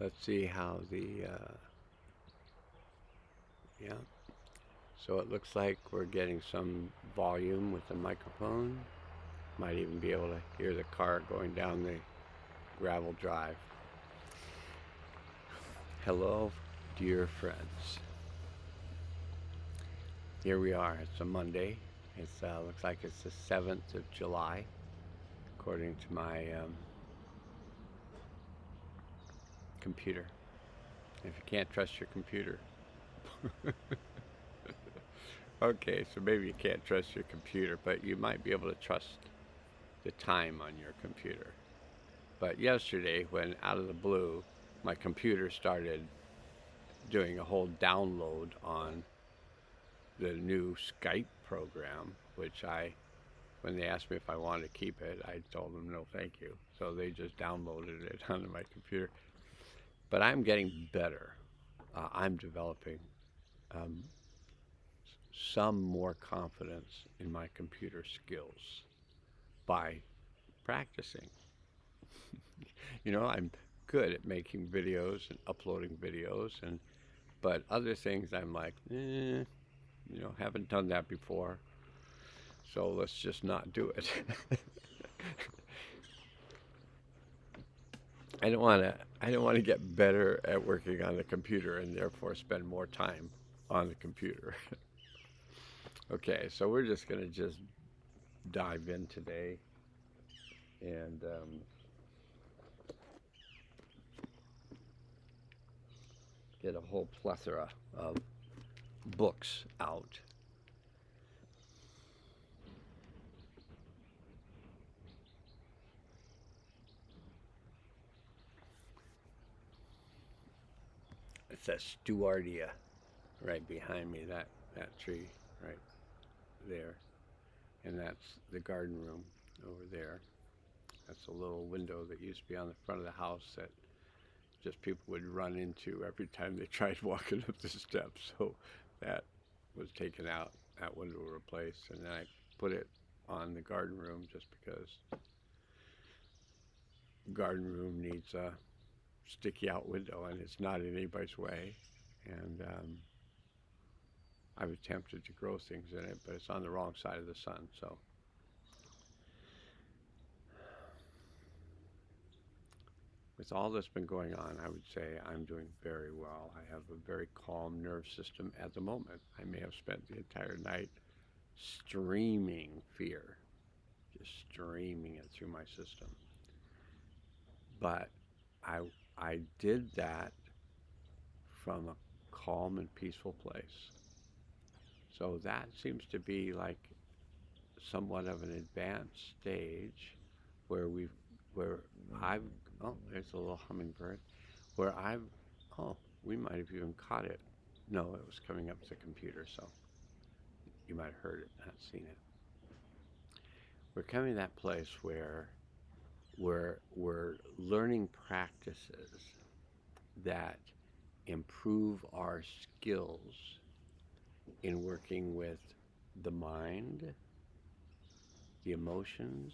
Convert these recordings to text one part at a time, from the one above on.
Let's see how yeah. So it looks like we're getting some volume with the microphone. Might even be able to hear the car going down the gravel drive. Hello, dear friends. Here we are. It's a Monday. It looks like it's the 7th of July, according to my computer. If you can't trust your computer. Okay, so maybe you can't trust your computer, but you might be able to trust the time on your computer. But yesterday, when out of the blue, my computer started doing a whole download on the new Skype program, which when they asked me if I wanted to keep it, I told them no, thank you. So they just downloaded it onto my computer. But I'm getting better. I'm developing um, some more confidence in my computer skills by practicing. I'm good at making videos and uploading videos, but other things I'm like, haven't done that before, so let's just not do it. I don't want to get better at working on the computer and therefore spend more time on the computer. Okay, so we're just gonna just dive in today and get a whole plethora of books out. It says Stewardia right behind me, that tree right there. And that's the garden room over there. That's a little window that used to be on the front of the house that just people would run into every time they tried walking up the steps. So that was taken out, that window replaced, and then I put it on the garden room just because the garden room needs a sticky out window and it's not in anybody's way. And I was tempted to grow things in it, but it's on the wrong side of the sun. So with all that's been going on, I would say I'm doing very well. I have a very calm nerve system at the moment. I may have spent the entire night streaming fear, just streaming it through my system. But I, I did that from a calm and peaceful place. So that seems to be like somewhat of an advanced stage where where I've, oh, there's a little hummingbird, where oh, we might have even caught it. No, it was coming up to the computer, so you might have heard it, not seen it. We're coming to that place where we're learning practices that improve our skills in working with the mind, the emotions,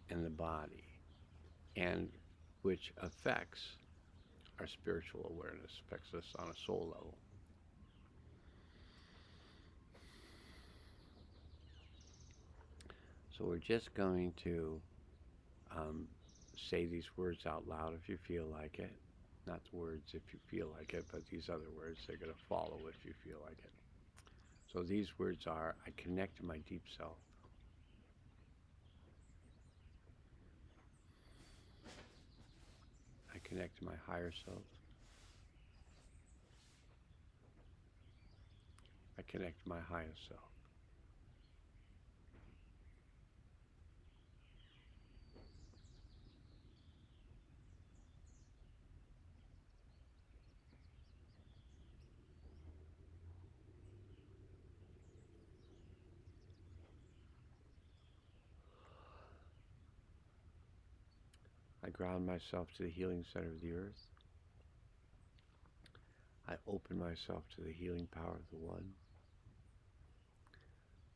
and the body, and which affects our spiritual awareness, affects us on a soul level. So we're just going to say these words out loud if you feel like it. Not the words if you feel like it, but these other words, they're going to follow if you feel like it. So these words are, I connect to my deep self. I connect to my higher self. I connect to my highest self. I ground myself to the healing center of the earth. I open myself to the healing power of the One.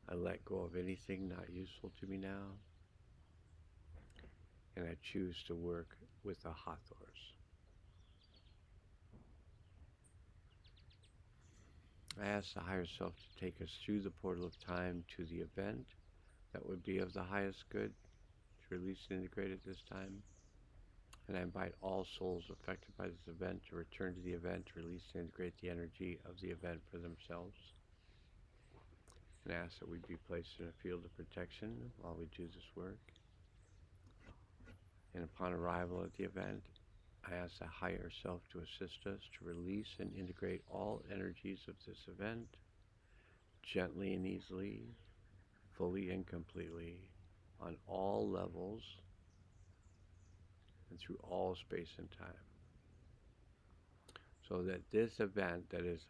I let go of anything not useful to me now. And I choose to work with the Hathors. I ask the higher self to take us through the portal of time to the event that would be of the highest good to release and integrate at this time. And I invite all souls affected by this event to return to the event to release and integrate the energy of the event for themselves. And ask that we be placed in a field of protection while we do this work. And upon arrival at the event, I ask the higher self to assist us to release and integrate all energies of this event gently and easily, fully and completely, on all levels and through all space and time. So that this event that is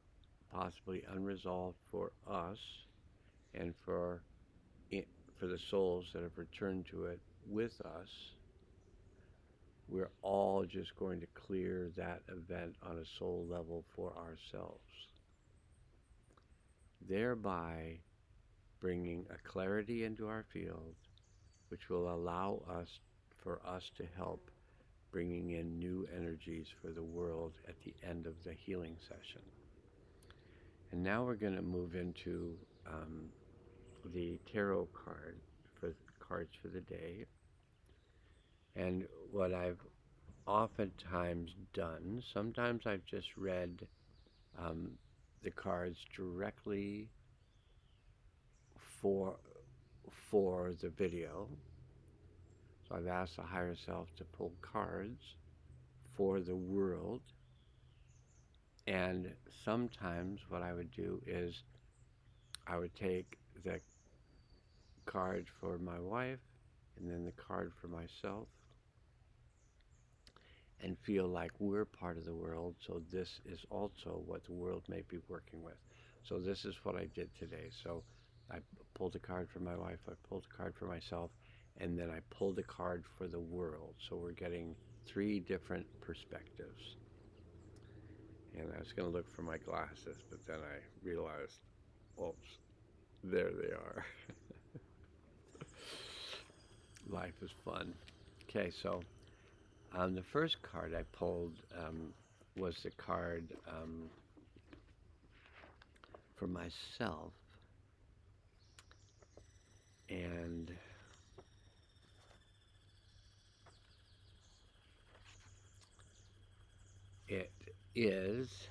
possibly unresolved for us and for the souls that have returned to it with us, we're all just going to clear that event on a soul level for ourselves, thereby bringing a clarity into our field, which will allow us to help bringing in new energies for the world at the end of the healing session. And now we're going to move into the tarot cards for the day. And what I've oftentimes done, sometimes I've just read the cards directly for the video. So I've asked the higher self to pull cards for the world. And sometimes what I would do is I would take the card for my wife and then the card for myself and feel like we're part of the world, so this is also what the world may be working with. So this is what I did today. So I pulled a card for my wife, I pulled a card for myself, and then I pulled a card for the world. So we're getting 3 different perspectives. And I was going to look for my glasses, but then I realized, oops, there they are. Life is fun. Okay, so the first card I pulled was the card for myself. And it is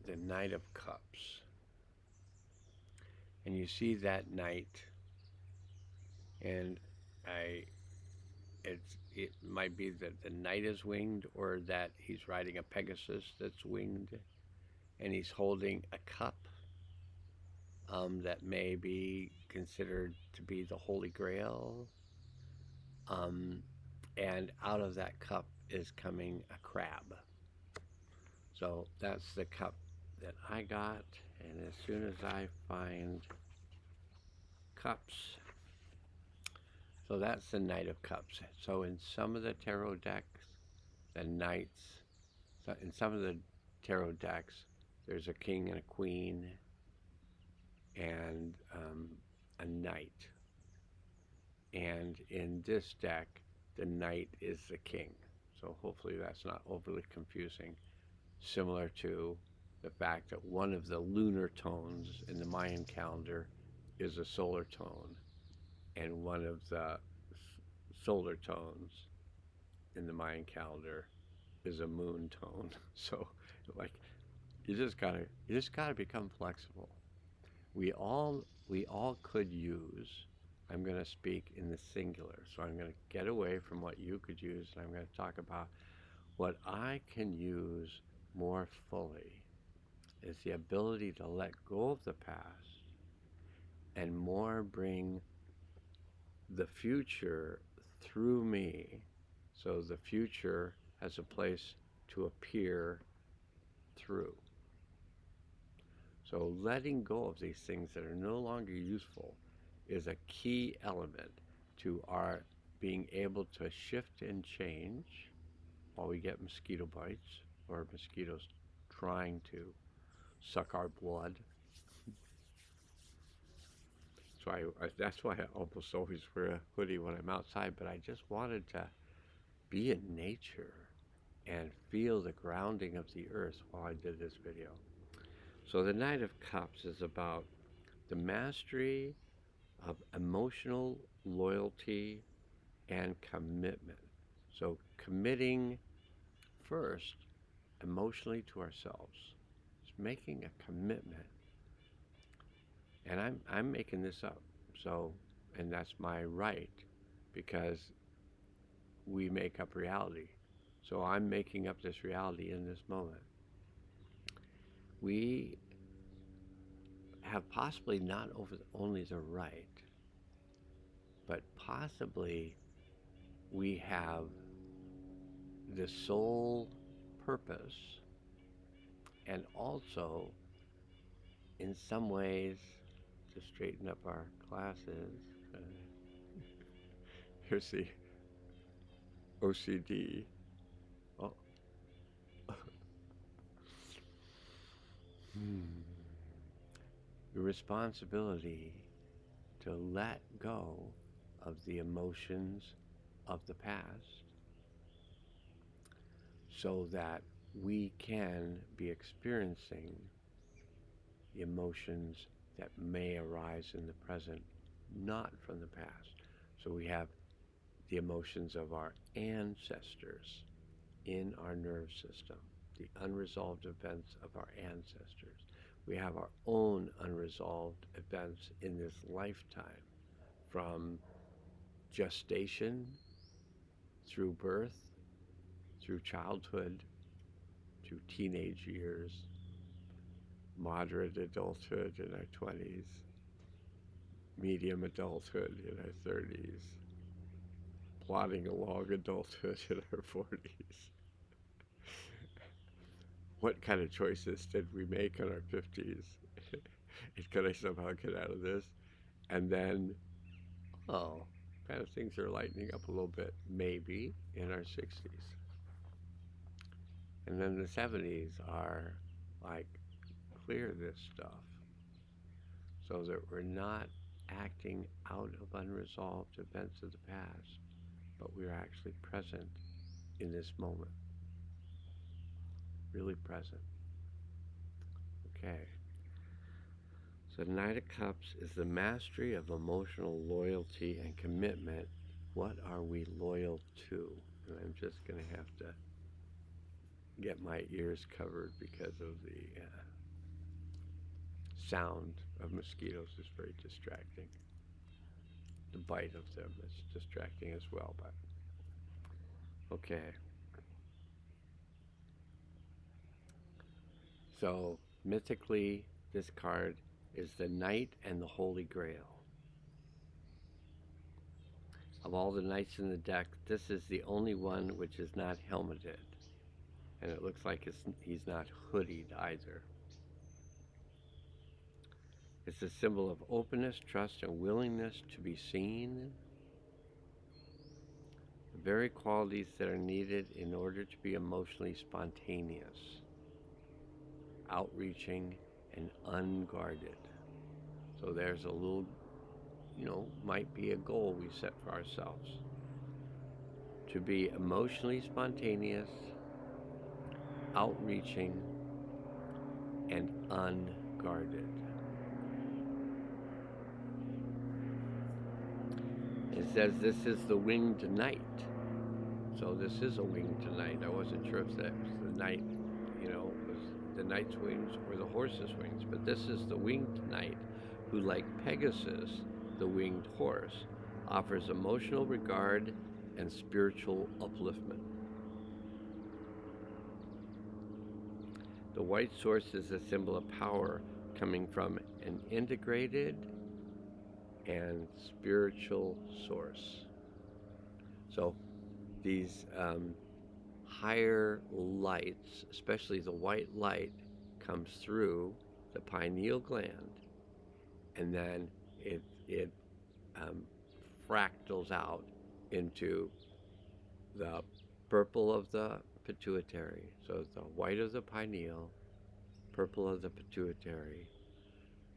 the Knight of Cups. And you see that knight, and it might be that the knight is winged, or that he's riding a Pegasus that's winged, and he's holding a cup that may be considered to be the Holy Grail. And out of that cup is coming a crab. So that's the cup that I got, and as soon as I find cups, so that's the Knight of Cups. So in some of the tarot decks, the knights, so in some of the tarot decks, there's a king and a queen and a knight. And in this deck, the knight is the king. So hopefully that's not overly confusing. Similar to the fact that one of the lunar tones in the Mayan calendar is a solar tone, and one of the solar tones in the Mayan calendar is a moon tone. So, like, you just gotta become flexible. We all could use. I'm going to speak in the singular, so I'm going to get away from what you could use, and I'm going to talk about what I can use more fully is the ability to let go of the past and more bring the future through me, so the future has a place to appear through. So letting go of these things that are no longer useful is a key element to our being able to shift and change while we get mosquito bites or mosquitoes trying to suck our blood. So that's why I almost always wear a hoodie when I'm outside, but I just wanted to be in nature and feel the grounding of the earth while I did this video. So the Knight of Cups is about the mastery of emotional loyalty and commitment. So committing first emotionally to ourselves. It's making a commitment. And I'm making this up. So and that's my right because we make up reality. So I'm making up this reality in this moment. We have possibly not only the right, but possibly we have the sole purpose and also, in some ways, to straighten up our classes, here's the OCD. Oh. The responsibility to let go of the emotions of the past so that we can be experiencing the emotions that may arise in the present, not from the past. So we have the emotions of our ancestors in our nerve system, the unresolved events of our ancestors. We have our own unresolved events in this lifetime, from gestation through birth, through childhood, through teenage years, moderate adulthood in our 20s, medium adulthood in our 30s, plodding along adulthood in our 40s. What kind of choices did we make in our 50s? And could I somehow get out of this? And then, oh, kind of things are lightening up a little bit, maybe in our 60s. And then the 70s are like, clear this stuff so that we're not acting out of unresolved events of the past, but we're actually present in this moment. Really present. Okay. So the Knight of Cups is the mastery of emotional loyalty and commitment. What are we loyal to? And I'm just going to have to get my ears covered because of the sound of mosquitoes is very distracting. The bite of them is distracting as well, but okay. So mythically, this card is the Knight and the Holy Grail. Of all the knights in the deck, this is the only one which is not helmeted. And it looks like he's not hoodied either. It's a symbol of openness, trust, and willingness to be seen. The very qualities that are needed in order to be emotionally spontaneous, outreaching, and unguarded. So there's a little, might be a goal we set for ourselves. To be emotionally spontaneous, outreaching, and unguarded. It says this is the winged knight. So this is a winged knight. I wasn't sure if that was the knight, was the knight's wings or the horse's wings. But this is the winged knight who, like Pegasus, the winged horse, offers emotional regard and spiritual upliftment. The white source is a symbol of power coming from an integrated and spiritual source. So these higher lights, especially the white light, comes through the pineal gland, and then it fractals out into the purple of the pituitary. So the white of the pineal, purple of the pituitary,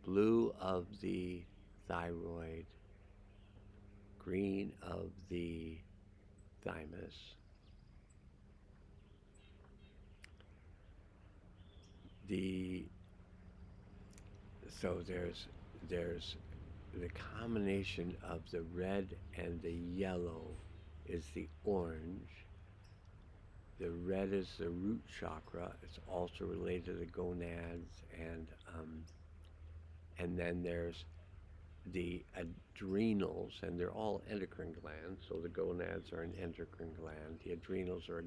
blue of the thyroid, green of the thymus, the So there's the combination of the red and the yellow is the orange. The red is the root chakra. It's also related to the gonads, and then there's the adrenals, and they're all endocrine glands. So the gonads are an endocrine gland. The adrenals are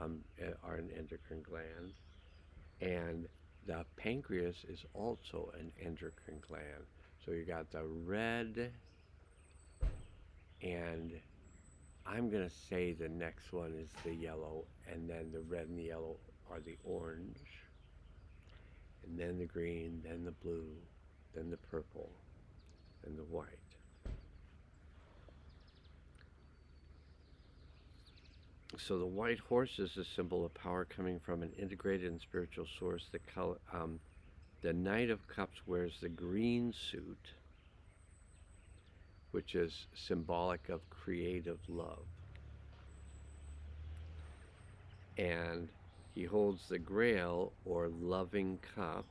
an endocrine gland, and the pancreas is also an endocrine gland. So you got the red, and I'm gonna say the next one is the yellow, and then the red and the yellow are the orange, and then the green, then the blue, then the purple, then the white. So the white horse is a symbol of power coming from an integrated and spiritual source. The Knight of Cups wears the green suit, which is symbolic of creative love. And he holds the grail, or loving cup,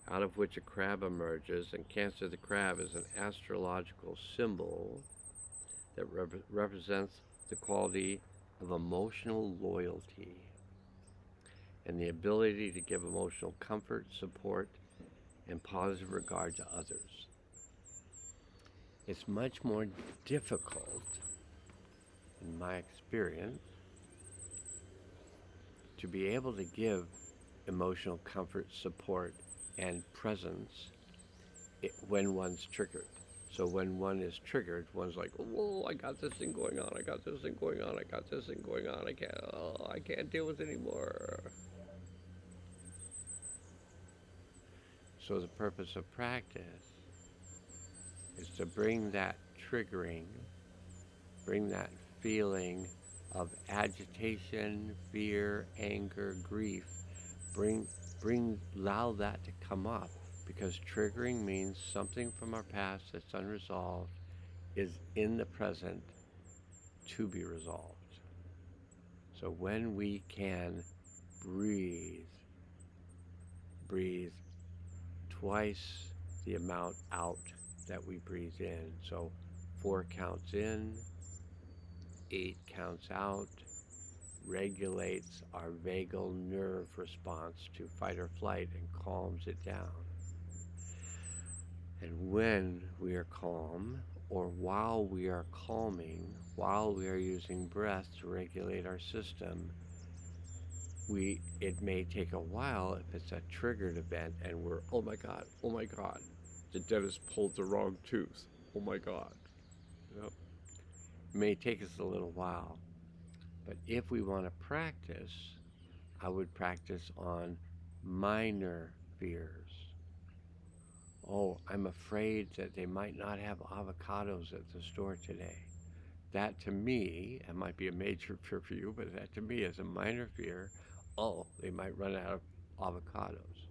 out of which a crab emerges. And Cancer the crab is an astrological symbol that represents the quality of emotional loyalty and the ability to give emotional comfort, support, and positive regard to others. It's much more difficult, in my experience, to be able to give emotional comfort, support, and presence when one's triggered. So when one is triggered, one's like, "Whoa, I got this thing going on. I got this thing going on. I got this thing going on. I can't deal with it anymore." So the purpose of practice is to bring that triggering, bring that feeling of agitation, fear, anger, grief, allow that to come up, because triggering means something from our past that's unresolved is in the present to be resolved. So when we can breathe twice the amount out that we breathe in. So 4 counts in, 8 counts out, regulates our vagal nerve response to fight or flight and calms it down. And when we are calm, or while we are calming, while we are using breath to regulate our system, it may take a while if it's a triggered event and we're, oh my God, the dentist pulled the wrong tooth. Oh my God. Yep. It may take us a little while. But if we want to practice, I would practice on minor fears. Oh, I'm afraid that they might not have avocados at the store today. That to me, it might be a major fear for you, but that to me is a minor fear. Oh, they might run out of avocados.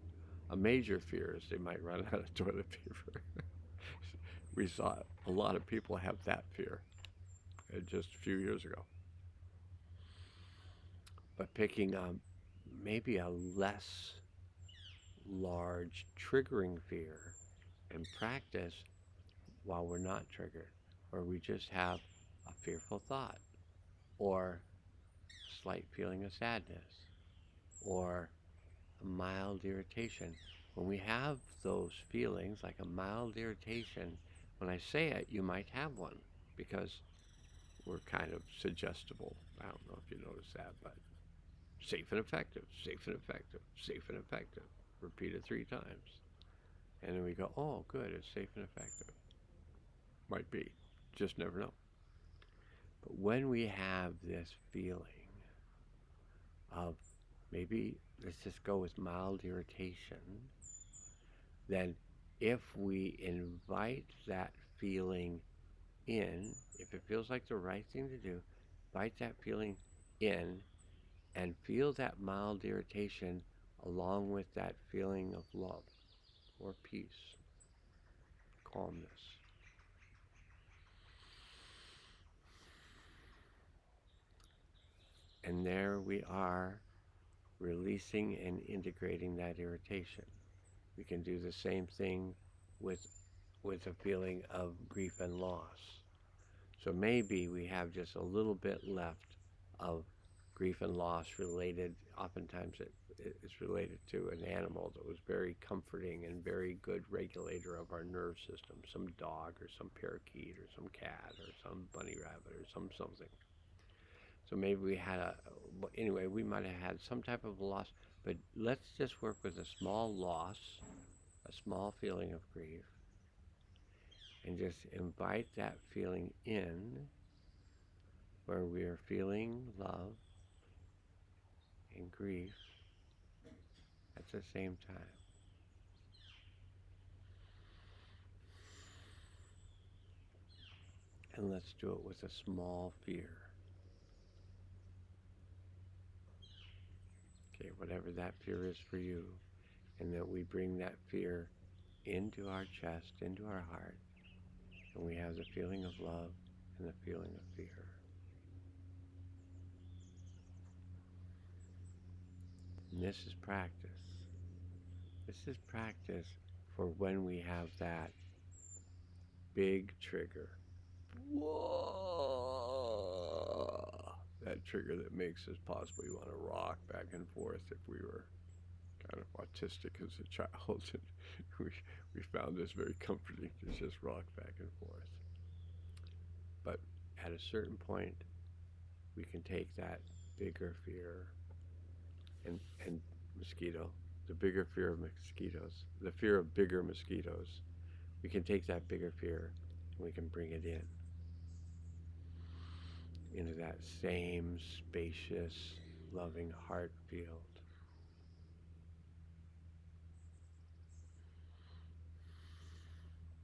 A major fear is they might run out of toilet paper. We saw a lot of people have that fear just a few years ago. But picking maybe a less large triggering fear and practice while we're not triggered, or we just have a fearful thought, or slight feeling of sadness, or a mild irritation. When we have those feelings, like a mild irritation, when I say it, you might have one, because we're kind of suggestible. I don't know if you notice that, but safe and effective, safe and effective, safe and effective. Repeat it 3 times. And then we go, oh, good, it's safe and effective. Might be. Just never know. But when we have this feeling of, maybe let's just go with mild irritation, then if we invite that feeling in, if it feels like the right thing to do, invite that feeling in and feel that mild irritation along with that feeling of love or peace, calmness. And there we are, releasing and integrating that irritation. We can do the same thing with a feeling of grief and loss. So maybe we have just a little bit left of grief and loss related. Oftentimes it's related to an animal that was very comforting and very good regulator of our nerve system, some dog or some parakeet or some cat or some bunny rabbit or some something. So maybe we had anyway, we might have had some type of loss, but let's just work with a small loss, a small feeling of grief, and just invite that feeling in where we are feeling love and grief at the same time. And let's do it with a small fear. Okay, whatever that fear is for you, and that we bring that fear into our chest, into our heart, and we have the feeling of love and the feeling of fear. And this is practice. This is practice for when we have that big trigger. Whoa! That trigger that makes us possibly want to rock back and forth if we were kind of autistic as a child. we found this very comforting to just rock back and forth. But at a certain point, we can take that bigger fear and mosquito, the bigger fear of mosquitoes, the fear of bigger mosquitoes. We can take that bigger fear and we can bring it into that same spacious, loving heart field.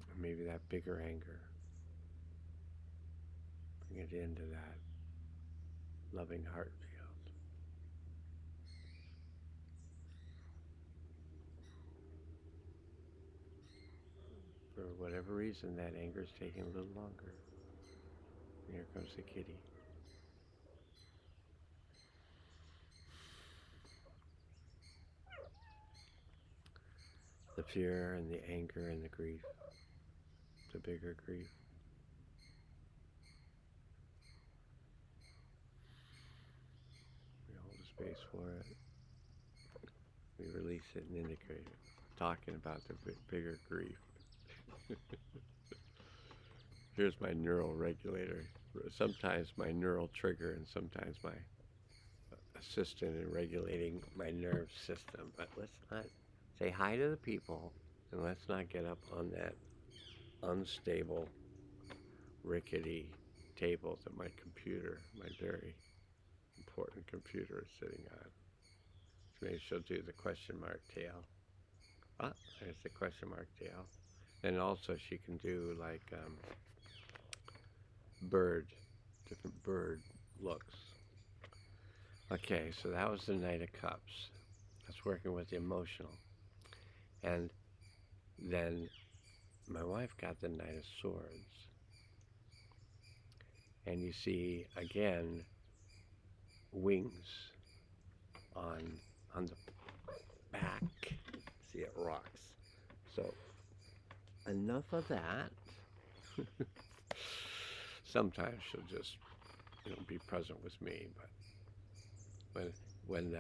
Or maybe that bigger anger. Bring it into that loving heart field. For whatever reason, that anger is taking a little longer. And here comes the kitty. The fear and the anger and the grief, the bigger grief. We hold the space for it. We release it and integrate it. Talking about the bigger grief. Here's my neural regulator. Sometimes my neural trigger and sometimes my assistant in regulating my nerve system. But let's not say hi to the people and let's not get up on that unstable, rickety table that my computer, my very important computer, is sitting on. So maybe she'll do the question mark tail. Ah, there's the question mark tail. And also she can do like bird, different bird looks. Okay, so that was the Knight of Cups. That's working with the emotional. And then my wife got the Knight of Swords. And you see, again, wings on the back. See, it rocks. So, enough of that. Sometimes she'll just, be present with me, but when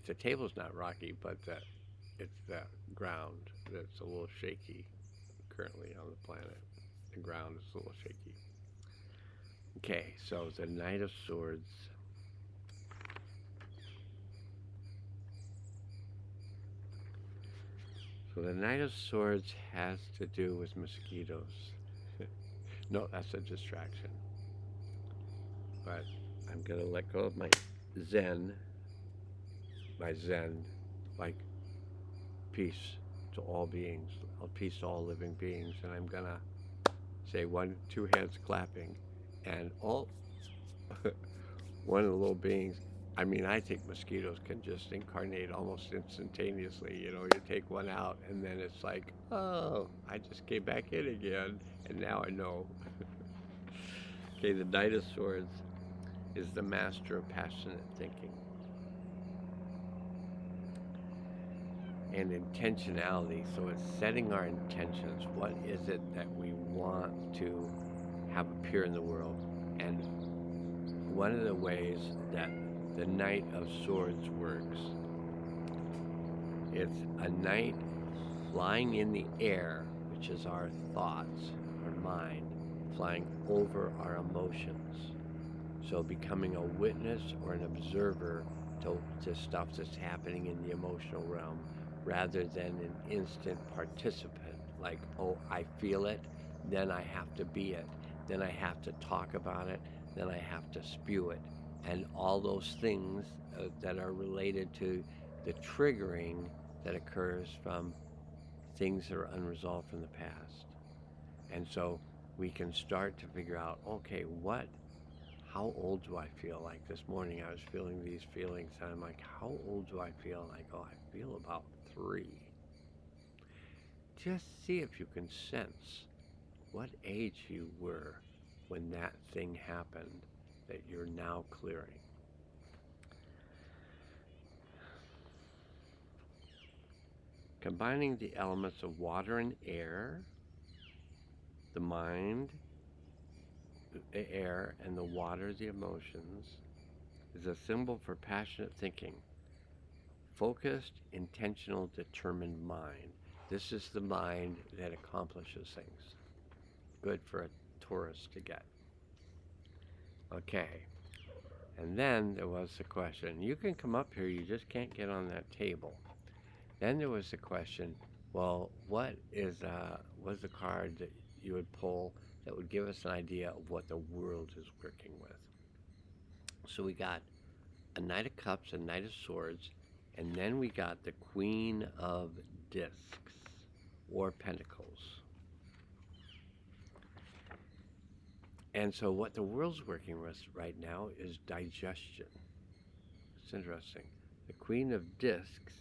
the table's not rocky, but it's the ground that's a little shaky currently on the planet. The ground is a little shaky. Okay, so the Knight of Swords. So the Knight of Swords has to do with mosquitoes. No, that's a distraction. But I'm going to let go of my Zen, like peace to all beings, peace to all living beings. And I'm going to say two hands clapping, and all one of the little beings. I mean, I think mosquitoes can just incarnate almost instantaneously. You take one out, and then it's like, oh, I just came back in again, and now I know. Okay, the Knight of Swords is the master of passionate thinking. and intentionality. So it's setting our intentions. What is it that we want to have appear in the world? And one of the ways that the Knight of Swords works, it's a knight flying in the air, which is our thoughts, our mind, flying over our emotions. So becoming a witness or an observer to stuff that's happening in the emotional realm rather than an instant participant. Like, oh, I feel it, then I have to be it, then I have to talk about it, then I have to spew it. And all those things that are related to the triggering that occurs from things that are unresolved from the past. And so we can start to figure out, okay, how old do I feel? Like this morning I was feeling these feelings and I'm like, how old do I feel? Like, oh, I feel about 3. Just see if you can sense what age you were when that thing happened that you're now clearing. Combining the elements of water and air, the mind, the air, and the water, the emotions, is a symbol for passionate thinking. Focused, intentional, determined mind. This is the mind that accomplishes things. Good for a Taurus to get. Okay. And then there was the question. You can come up here, you just can't get on that table. Then there was the question, well, what was the card that you would pull that would give us an idea of what the world is working with? So we got a Knight of Cups, a Knight of Swords, and then we got the Queen of Discs, or Pentacles. And so what the world's working with right now is digestion. It's interesting. The Queen of Discs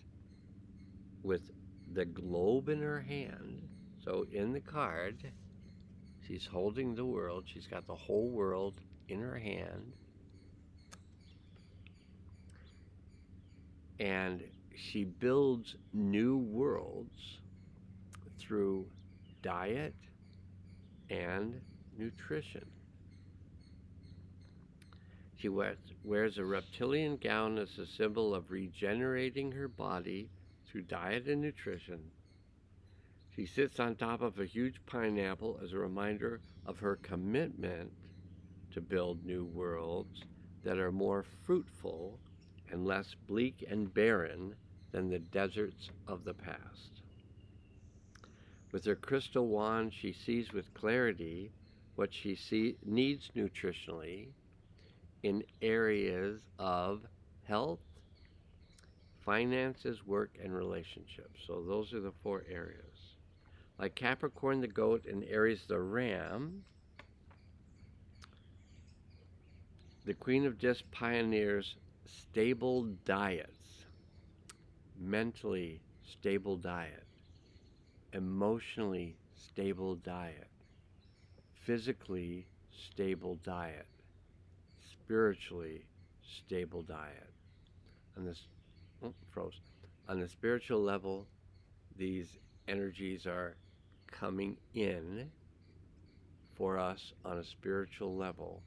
with the globe in her hand. So in the card, she's holding the world. She's got the whole world in her hand. And she builds new worlds through diet and nutrition. She wears a reptilian gown as a symbol of regenerating her body through diet and nutrition. She sits on top of a huge pineapple as a reminder of her commitment to build new worlds that are more fruitful and less bleak and barren than the deserts of the past. With her crystal wand, she sees with clarity what she needs nutritionally in areas of health, finances, work, and relationships. So those are the 4 areas. Like Capricorn the goat and Aries the ram, the Queen of Discs pioneers stable diets, mentally stable diet, emotionally stable diet, physically stable diet, spiritually stable diet. On this, froze. On the spiritual level, these energies are coming in for us on a spiritual level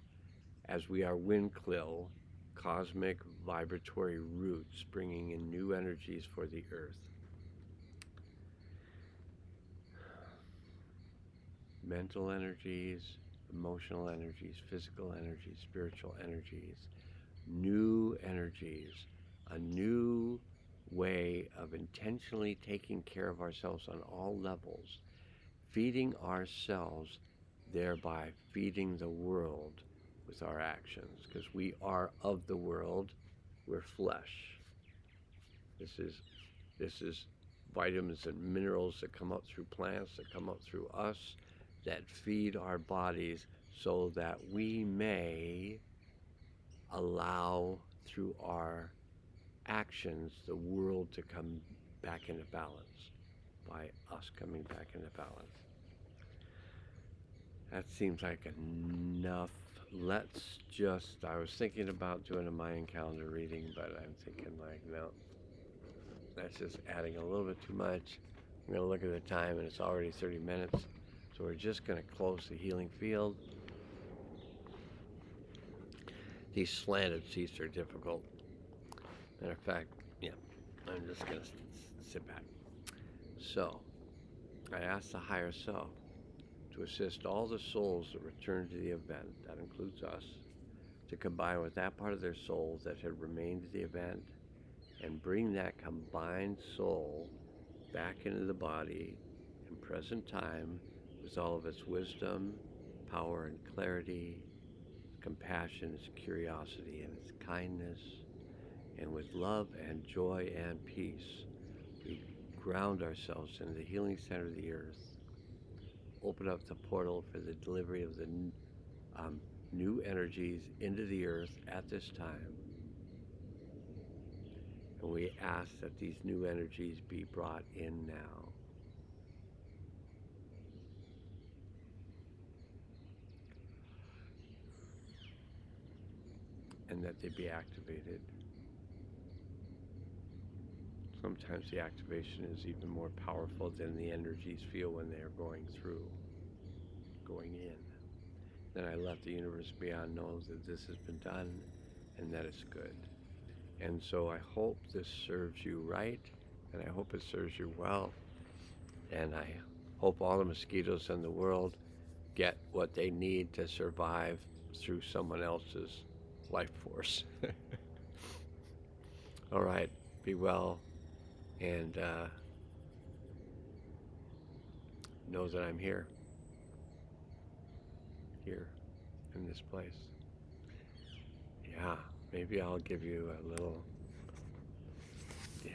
as we are Windclill, cosmic vibratory roots, bringing in new energies for the earth. Mental energies, emotional energies, physical energies, spiritual energies, new energies, a new way of intentionally taking care of ourselves on all levels, feeding ourselves, thereby feeding the world with our actions, because we are of the world. We're flesh. This is vitamins and minerals that come up through plants, that come up through us, that feed our bodies so that we may allow through our actions the world to come back into balance by us coming back into balance. That seems like enough. I was thinking about doing a Mayan calendar reading, but I'm thinking like, no. That's just adding a little bit too much. I'm going to look at the time and it's already 30 minutes. So we're just going to close the healing field. These slanted seats are difficult. Matter of fact, yeah, I'm just going to sit back. So, I ask the higher self to assist all the souls that return to the event, that includes us, to combine with that part of their soul that had remained at the event and bring that combined soul back into the body in present time with all of its wisdom, power, and clarity, its compassion, its curiosity, and its kindness, and with love and joy and peace. We ground ourselves in the healing center of the earth, open up the portal for the delivery of the new energies into the earth at this time. And we ask that these new energies be brought in now. And that they be activated. Sometimes the activation is even more powerful than the energies feel when they are going through, going in. Then I let the universe beyond know that this has been done and that it's good. And so I hope this serves you right, and I hope it serves you well. And I hope all the mosquitoes in the world get what they need to survive through someone else's life force. All right, be well, and know that I'm here in this place. Yeah, maybe I'll give you a little, yeah,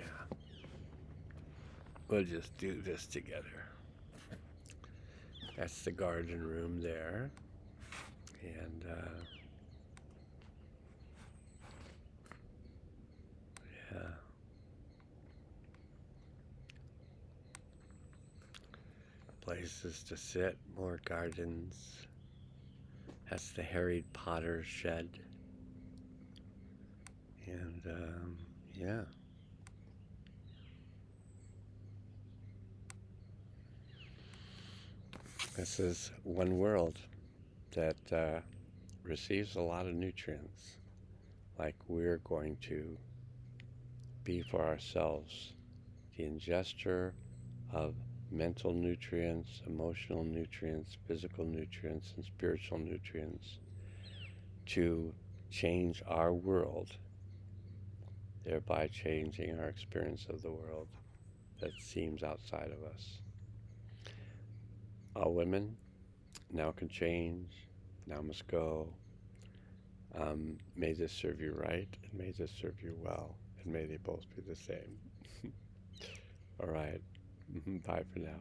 we'll just do this together. That's the garden room there, and yeah, places to sit, more gardens. That's the Harried Potter shed, and yeah. This is one world that receives a lot of nutrients, like we're going to be for ourselves, the ingester of mental nutrients, emotional nutrients, physical nutrients, and spiritual nutrients to change our world, thereby changing our experience of the world that seems outside of us. All women now can change, now must go. May this serve you right, and may this serve you well, and may they both be the same. All right. Bye for now.